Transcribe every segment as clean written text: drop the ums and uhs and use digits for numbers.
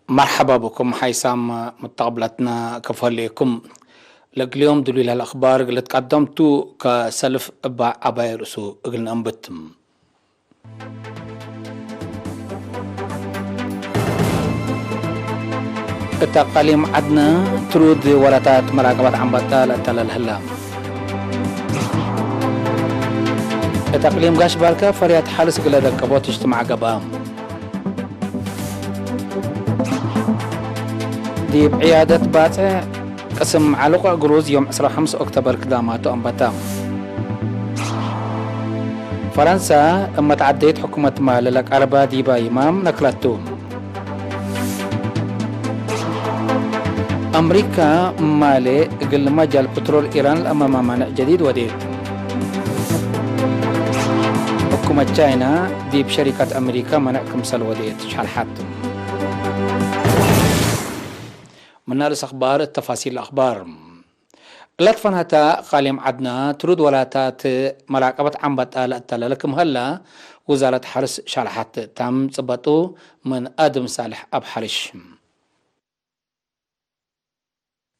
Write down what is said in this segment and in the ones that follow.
مرحبا بكم حيسام متقبلتنا كفاليكم لك اليوم دليل الأخبار اللي تقدمتوا كسلف عباير رسو قلنا أنبتم التقاليم عدنا ترود ولاتات مراقبة عن بطالة الهلام التقليم قاش باركا فريات حالس قلنا دكبوت اجتماع قبام دي بعيادة باتع قسم علقة قروز يوم 15 أكتوبر كداماتو أنبتام فرنسا اما تعديت حكومة مال لك أربا ديبا إمام نكلتو أمريكا مالي قل مجال بترول إيران الأمام مانع جديد وديت حكومة تشاينا دي بشركة أمريكا منع كمسل وديت شحال حاتم من نارس أخبار التفاصيل الأخبار لطفنها قاليم عدنا ترود ولاتات مراقبة عن بطالة لكم هلا وزارة حرس شرحت تم صبتو من آدم صالح أب حرش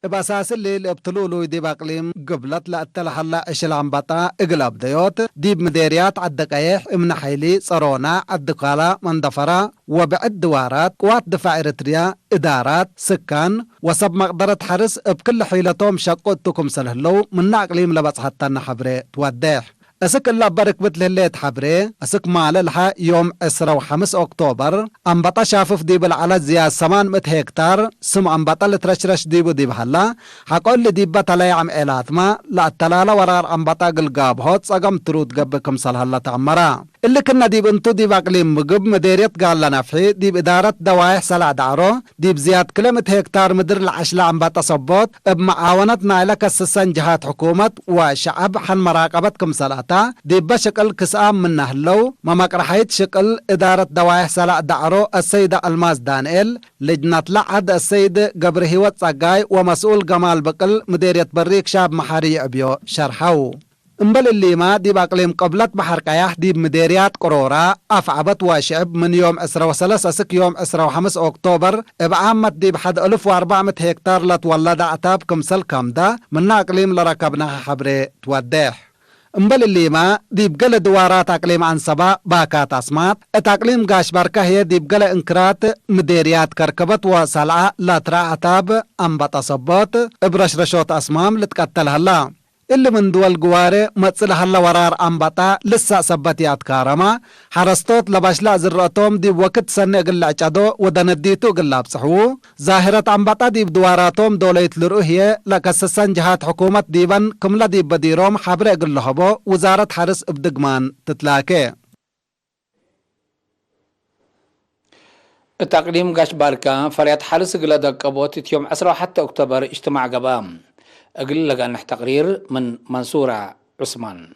باساس الليل ابتلولو دي باقليم قبلت لأتلحلا إشل عنبطا إقلاب ديوت ديب مديريات عدقايح امن حيلي صرونا عدقالا مندفرة وبعد دوارات قوات دفاع إريتريا إدارات سكان وسب مقدرة حرس بكل حيلتهم شقوتكم سلهلو من أقليم لبس حتى نحبري توديح أسك الله بارك بتله اللي تحبري أسك مال لها يوم 15 أكتوبر أنبطا شافف ديب العلا زياد 800 هكتار سم أنبطا لترشرش ديبو ديب هلا حقول لديب بطلع عم إلات ما لا التلالة ورار أنبطا قلقاب هوت ساقم ترود قبكم سالهلا تعمرا اللي كنا ديب انتو ديب أقليم مقب مديريت قال لنا فحي ديب إدارة دوايح سلع دعرو ديب زياد كلمة هكتار مدر العشلة أنبطا صبوت بمعاونة نايلة كسسان جهات حكومة وشعب حن مراقبتكم سلعت دي بشكل كسام من نهلو ما مقرحيت شكل إدارة دوايح سلاء دعرو السيدة الماس دانيل لجنة لعد السيد قبره واتساقاي ومسؤول جمال بقل مديرية بريك شاب محاري أبيو شرحو امبل اللي ما دي باقليم قبلت بحر قياح دي بمديريات قرورة أفعبت واشعب من يوم 13 سك يوم 15 أكتوبر بعامة دي بحد 1400 هكتار لتولد عتاب كمسل كامدة من أقليم لركبناها حبري توديح امبل اللي ما ديب قل دوارات اقليم عن سبا باكات اسمات اتاقليم قاش باركه هي ديب قل انكرات مديريات كركبت وسلعة لا ترى عتاب انبط صبوت برشرشوت اسمام لتقتل هلا اللي من دول قواري متصل هلا ورار انبطا لسا سبتيات كارما حرستوت لباشلا زراتهم دي وقت سنة قلع جادو ودنديتو قلاب صحو ظاهرة انبطا دي بدواراتهم دوليت لرؤية لكسسان جهات حكومة ديبان كملا دي بديروم حبر قلهبو وزارة حرس ابدقمان تتلاكي التقديم قاش باركا فريات حرس قلدك قبوت يوم 10 حتى أكتوبر اجتماع قبام أقول لك أن تقرير من منصورة عثمان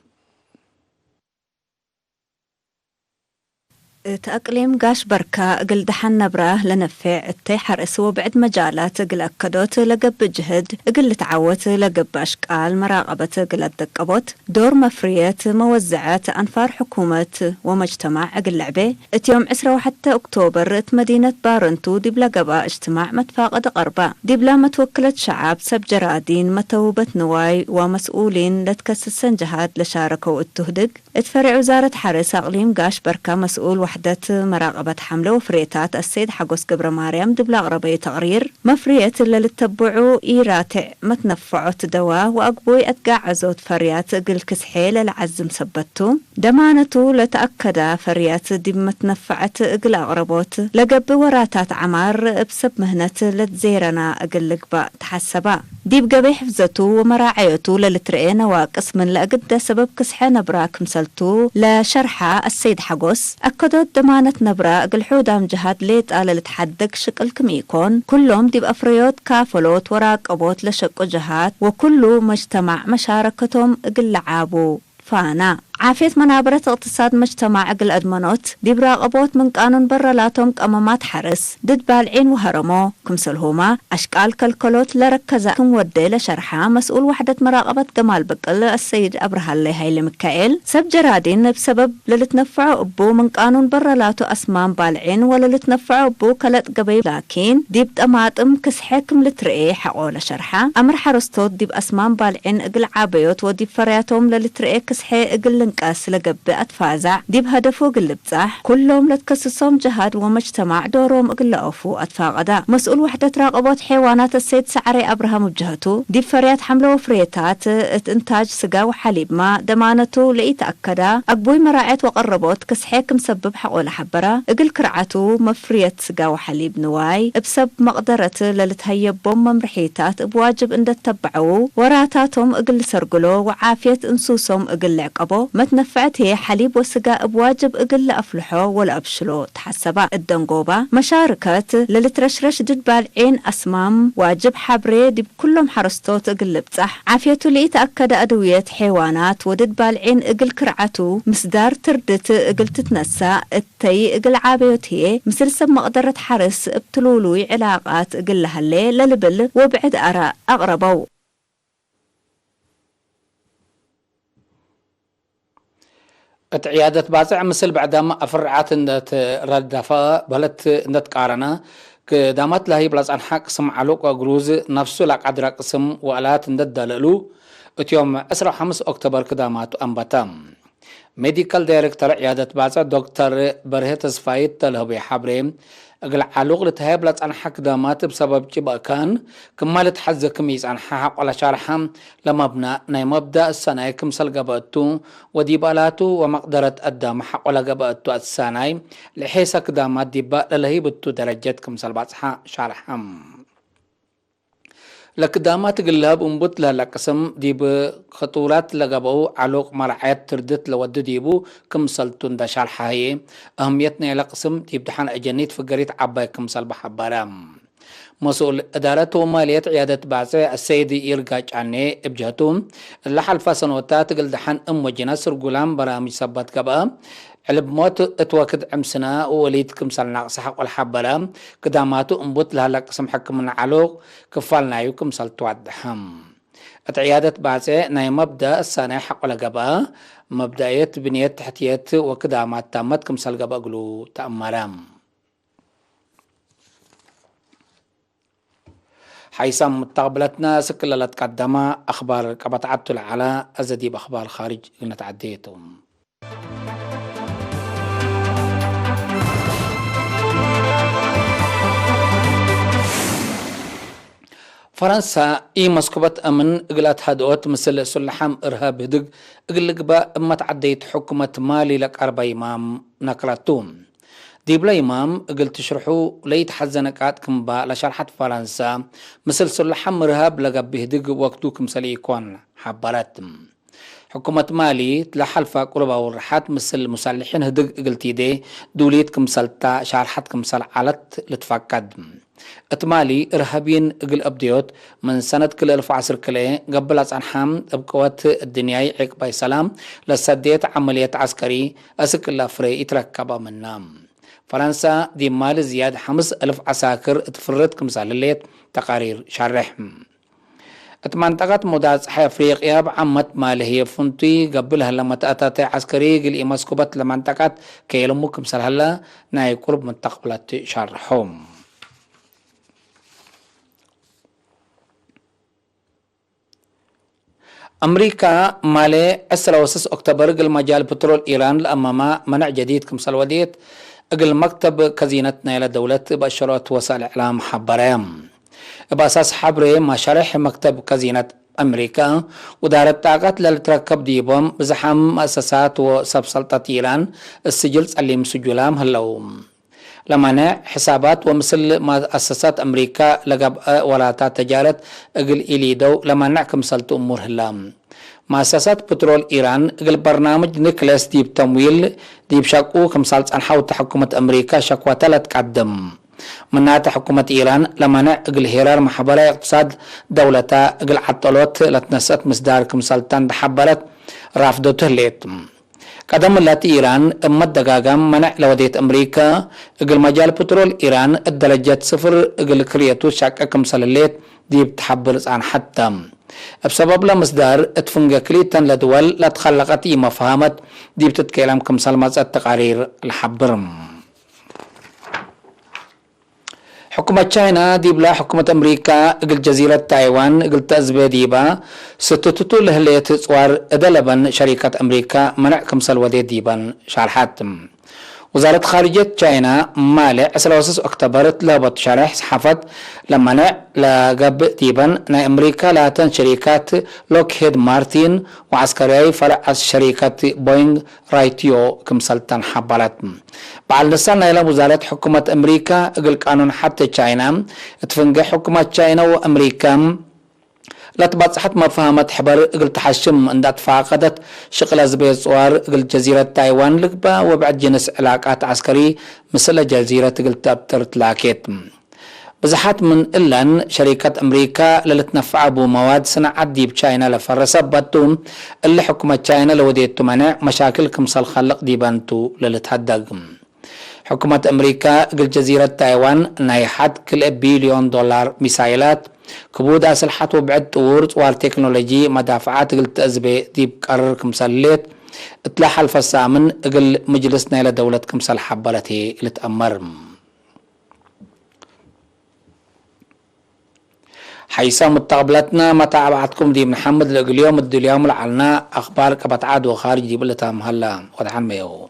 تأقليم قاش بركة قل دحن نبراه لنفع التيحر اسو بعد مجالات قل أكدوت لقب جهد قل تعوت لقب أشكال مراقبة قل الدقبوت دور مفريات موزعات أنفار حكومة ومجتمع قل لعبه اتيوم 10 حتى أكتوبر مدينة بارنتو دي بلا اجتماع متفاقد قربا دي بلا متوكلة شعب سب جرادين متوبة نواي ومسؤولين لتكسسن جهات لشاركوا التهدق اتفرع وزارة حرس أقليم قاش بركة مسؤول وحدة مراقبة حملة وفريتات السيد حقوس قبر مريم دبلا غربي تقرير مفريت اللي لتتبعوا إيراتع متنفعت دواء وأقبوي أتقع عزوت فريات قل كسحيل العزم سبتو دمانتو لتأكد فريات دي متنفعت قل أغربوت لقب وراتات عمار بسب مهنة لتزيرنا قل لقبا تحسبا دي بقبي حفظتو ومراعيتو للترئينا وقسم لأقد سبب كسحين براك مسلتو لشرحة السيد حقوس أكدوا دمانة نبرا قلحودام جهاد ليت آل لتحدق شكل كميكون كلهم دي بأفريوت كافلوت وراقبوت لشق جهات وكله مجتمع مشاركتهم قل لعابو فانا عافية منابرة اقتصاد مجتمع عقل أدمنوت دي براقبوت من قانون برلاتهم كأمامات حرس ضد بالعين وهرمو كمسلهما أشكال كالكولوت لركزا كم ودي لشرحة مسؤول وحدة مراقبة جمال بقل السيد أبرهالي هايلي مكائل سب جرادين بسبب للتنفعوا أبو من قانون برلاتو أسمان بالعين ولا لتنفعوا أبو كلت قبيل لكن دي بتماطم كسحكم لترقي حقو لشرحة أمر حرستوت دي بأسمان بالعين اقل عابيوت ودي فرياتهم للترقي كسحي اقل لنقاس لقب أتفازع دي بهدفو قل بزاح كلهم لتكسسهم جهاد ومجتمع دورهم اقل أوفو أتفاقدا مسؤول وحدة راقبات حيوانات السيد سعري أبراهام وجهتو دي فريات حملة وفريتات إنتاج سقا وحليب ما دمانته ليتأكدا أقبوي مراعيت وقربوت كسحيك مسبب حقو لحبرة اقل كرعتو مفريت سقا وحليب نواي بسب مقدرة للتهيبهم ممرحيتات بواجب ان تتبعو وراتاتهم اقل سرقلو وعافية انسوسهم اقل عقبو ما تنفعت هي حليب وسقا بواجب اقل افلحو ولا ابشلو تحسبا الدنقوبة مشاركة للترشرش ضد بالعين اسمام واجب حبري دي بكلهم حرستوت اقل بصح عافيته اللي يتأكد ادوية حيوانات ودد بالعين اقل كرعتو مسدار تردت اقل تتنسى التي اقل عابيوت هي مسلسل مقدرة حرس بتلولوي علاقات اقل لها الليل للبل وبعد اراء اغربو عيادة بازع مثل بعدما أفرعات إنت ردفا بلت إنت قارنا كدامات لهي بلاس عن حق سم علوق وجروز نفسه لك عدرا قسم وآلات إنت دللو اتيوم 15 أكتوبر كدامات أنبتام ميديكال دايركتور عيادة بازع دكتور برهت صفايت تلهبي حبريم اقل علوق لتهيب لات عن حق دامات بسبب جبا كان كما لتحز كميز عن حق ولا شارحام لمبنى ناي مبدأ السنة كمسل قبأتو وديبالاتو ومقدرة الدام حق ولا قبأتو السنة لحيسك دامات ديبا للهيبتو درجات كمسل باتحا شارحام لك دامات قلاب انبت لها لقسم ديب خطورات لقبو علوق مرعيات تردت لود ديبو كمسلتون دا شارحاي اهميتنا لقسم ديب دحان اجنيت فقريت عباي كمسل بحبارام مسؤول إدارة ومالية عيادة بعثة السيد يرجع عني ابجهتهم اللحال فاسنوتات قل دحان وجناسر قلام برامج سبات قبا علب موت اتوكد عمسنا ووليد كمسال ناقص حق والحبرة قداماتو انبوت لها لقسم حكم من علوق كفالنا يوكم سال توعدهم عيادة بعثة ناي مبدأ السنة حق والقبا مبدأية بنية تحتية وقدامات تامت كمسال قبا قلو تأمرام حيثم متقبلتنا سكلة تقدم أخبار قبطعت على أزديب أخبار خارج نتعديتهم فرنسا اي مسكوبة امن اقلات هادوت مثل سلحام ارهاب هدق اقلقبا اما تعديت حكومة مالي لك 4 امام نقلتهم ديبلا امام اقل تشرحو ليت حزنكات كمبا لشرحت فرنسا مثل سلحام ارهاب لقب هدق وقتو كمسل يكون حباراتم حكومة مالي تلحلفا قربا ورحات مثل مسلحين هدق اقلتي دي دوليت كمسلتا شرحت كمسل علت لتفاكد اتمالي ارهابيين اقل ابديوت من سنة كل 1010 كله قبل أصنحام ابقوات الدنيا عقباي سلام لسديت عملية عسكري اسك اللافري يتركبا من نام فرنسا دي مال زياد 5000 عساكر اتفرد كمسال الليت تقارير شرح اتمنطقت مداز حي افريقيا بعمت مالي هي فنتي قبلها لما تأتت عسكري قل امسكوبت لمنطقت كيلمو كمسال هلا ناي قرب من تقبلت شرحهم أمريكا مالي 10 أكتوبر قل مجال بترول إيران لأمام منع جديد كمسال وديت قل مكتب كزينتنا إلى دولة بأشرات وسائل إعلام حبريم بأساس حبري ما شرح مكتب كزينة أمريكا ودارت طاقات للتركب ديبهم بزحام مؤسسات وسبسلطة إيران السجل سليم سجلام هلوم لمنع حسابات ومثل مؤسسات أمريكا لقب ولاتات تجارة اقل إليدو لمنع كمسلت أمور هلام مؤسسات بترول إيران اقل برنامج نيكلاس ديب تمويل ديب شاكو كمسالت أنحاوت حكومة أمريكا شكوى 3 قدم منات حكومة إيران لمنع اقل هيرار محبرة اقتصاد دولتا اقل عطلوت لتنسات مصدار كمسالتان دحبرت رافدوته ليت قدم اللات إيران أمد دقاقم منع لودية أمريكا إقل مجال بترول إيران الدرجات صفر إقل كرياتو شاكا كمسال الليت دي بتحبر عن حتى بسبب لمصدر اتفنجا كليتن لدول لا تخلقت مفهمت دي بتتكلم كمسال مزاد تقارير الحبرم. حكومة تشاينا دي بلا حكومة أمريكا إقل جزيرة تايوان إقل تأزبي ديبا ستتتو لهلية صوار إدلبا شركة أمريكا منع كمسال ودي ديبا شارحات. وزارة خارجية تشاينا مالع 23 أكتوبر لابد شرح صحافت لمنع لقب ديبا نا أمريكا لاتن شركات لوكهيد مارتين وعسكري فرع شركة بوينغ رايتيو كمسلتن حبالات. بعد لسان إلى وزارة حكومة أمريكا إقل قانون حتى تشاينا تفنجح حكومة تشاينا وأمريكا لا تبصحت مفاهمة حبر إقل تحشم عند تفاقدت شغل زبيز صوار إقل جزيرة تايوان لقبا وبعد جنس علاقات عسكري مثل جزيرة إقل تابتر تلاكيت. بزحات من إلان شركة أمريكا للتنفع بمواد صناعة دي بتشاينا لفرسة باتو اللي حكومة تشاينا لوديت منع مشاكل كمسال خلق ديبانتو للتهدق. حكومة أمريكا إقل جزيرة تايوان نايحات كل $1 بليون ميسايلات كبود أسلحة وبعد طور والتكنولوجي مدافعات إقل تأزبي دي بقرر كمساليت اطلاح الفسامن إقل مجلسنا إلى دولة كمسال حبالتي لتأمر. حيث متقبلتنا متابعتكم دي محمد اليوم اليوم لعلنا أخبار كبتعاد وخارج دي بلتها مهلا ودعان ميو.